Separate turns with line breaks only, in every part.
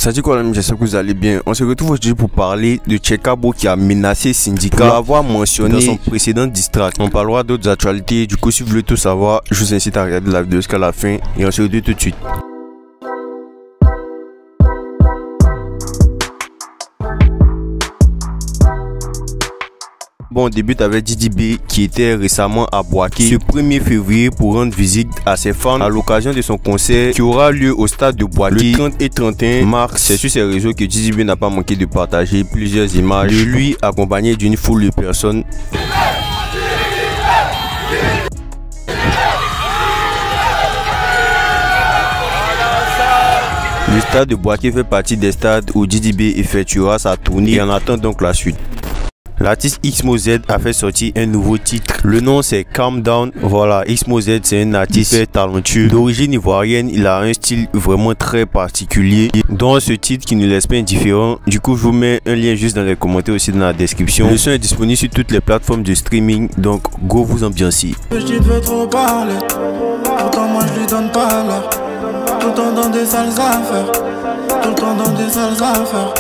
Ça dit quoi, j'espère que vous allez bien. On se retrouve aujourd'hui pour parler de Tchekabo qui a menacé Syndicat pour l'avoir mentionné dans son précédent diss track. On parlera d'autres actualités. Du coup, si vous voulez tout savoir, je vous incite à regarder la vidéo jusqu'à la fin et on se retrouve tout de suite. Bon, on débute avec Didi B qui était récemment à Boaké ce 1er février pour rendre visite à ses fans à l'occasion de son concert qui aura lieu au stade de Boaké le 30 et 31 mars. C'est sur ses réseaux que Didi B n'a pas manqué de partager plusieurs images de lui accompagné d'une foule de personnes. Le stade de Boaké fait partie des stades où Didi B effectuera sa tournée et en attend donc la suite. L'artiste XMOZ a fait sortir un nouveau titre. Le nom c'est Calm Down. Voilà, XMOZ c'est un artiste très talentueux. D'origine ivoirienne, il a un style vraiment très particulier. Dans ce titre qui ne laisse pas indifférent. Du coup, je vous mets un lien juste dans les commentaires aussi dans la description. Le son est disponible sur toutes les plateformes de streaming. Donc, go vous ambiancer.
Je veux trop parler. Pourtant moi je lui donne pas l'heure. Tout le temps dans des sales affaires. Tout le temps dans des sales affaires.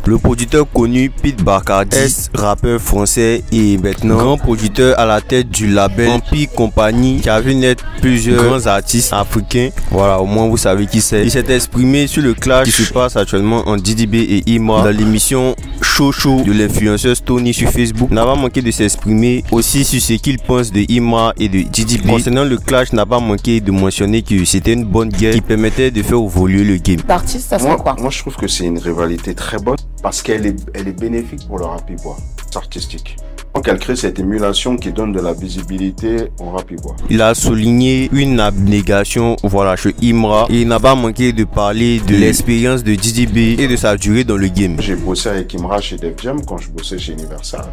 Le producteur connu Pete Bacardi, rappeur français et maintenant grand producteur à la tête du label Empire Company qui a vu naître plusieurs grands artistes africains. Voilà, au moins vous savez qui c'est. Il s'est exprimé sur le clash qui se passe actuellement entre Didi B et Imra dans l'émission Show de l'influenceuse Tony sur Facebook. N'a pas manqué de s'exprimer aussi sur ce qu'il pense de Imra et de Didi B. Concernant le clash, n'a pas manqué de mentionner que c'était une bonne guerre qui permettait de faire évoluer le game.
L'artiste, ça serait quoi?
Moi je trouve que c'est une rivalité très bonne. Parce qu'elle est bénéfique pour le rap ivoire, c'est artistique. Donc elle crée cette émulation qui donne de la visibilité au rap ivoire.
Il a souligné une abnégation chez Imra et il n'a pas manqué de parler de l'expérience de Didi B et de sa durée dans le game.
J'ai bossé avec Imra chez Def Jam quand je bossais chez Universal.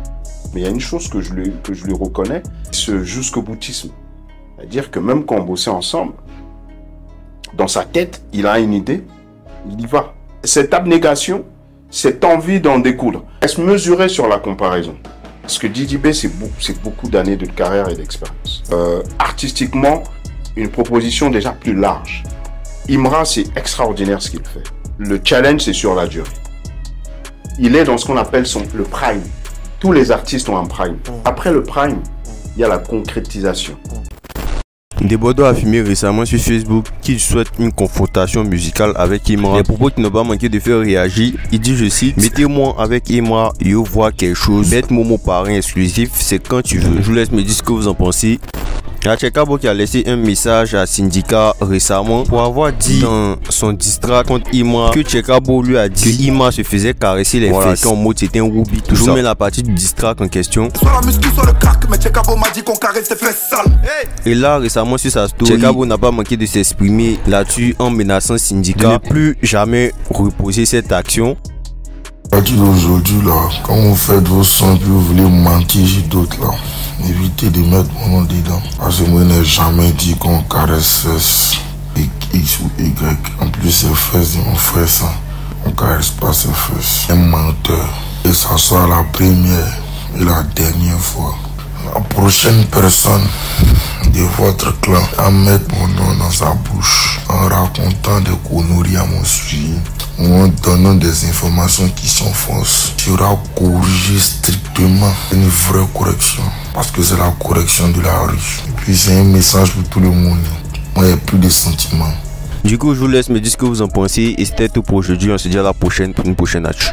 Mais il y a une chose que je lui reconnais, ce jusqu'au boutisme. C'est-à-dire que même quand on bossait ensemble, dans sa tête, il a une idée, il y va. Cette abnégation, cette envie d'en découdre, elle se mesurait sur la comparaison. Parce que Didi B, c'est beaucoup d'années de carrière et d'expérience. Artistiquement, une proposition déjà plus large. Imra, c'est extraordinaire ce qu'il fait. Le challenge, c'est sur la durée. Il est dans ce qu'on appelle le prime. Tous les artistes ont un prime. Après le prime, il y a la concrétisation.
Debodo a affirmé récemment sur Facebook qu'il souhaite une confrontation musicale avec Imra. Les propos qui n'ont pas manqué de faire réagir. Il dit, je cite, mettez-moi avec Imra, yo vois quelque chose. Bête Momo parrain exclusif, c'est quand tu veux. Je vous laisse me dire ce que vous en pensez. Il y a Tchekabo qui a laissé un message à Syndicat récemment pour avoir dit dans son diss track contre Imra que Tchekabo lui a dit que Imra se faisait caresser les fesses. En mode c'était un roubi. Je vous mets la partie du diss track en question. Et là récemment sur sa story, Tchekabo n'a pas manqué de s'exprimer là-dessus en menaçant Syndicat de ne plus jamais reposer cette action.
Aujourd'hui là, quand vous faites vos sons puis vous voulez manquer d'autres là, évitez de mettre mon nom dedans. Parce que moi je n'ai jamais dit qu'on caresse fesses X ou Y. En plus c'est fesses de mon frère ça. On caresse pas ses fesses. Un menteur. Et ça sera la première et la dernière fois. La prochaine personne de votre clan à mettre mon nom dans sa bouche en racontant des conneries à mon sujet, en donnant des informations qui sont fausses, sera corrigé strictement, une vraie correction, parce que c'est la correction de la rue. Et puis c'est un message pour tout le monde. Moi, il n'y a plus de sentiments.
Du coup, je vous laisse me dire ce que vous en pensez et c'était tout pour aujourd'hui. On se dit à la prochaine pour une prochaine actu.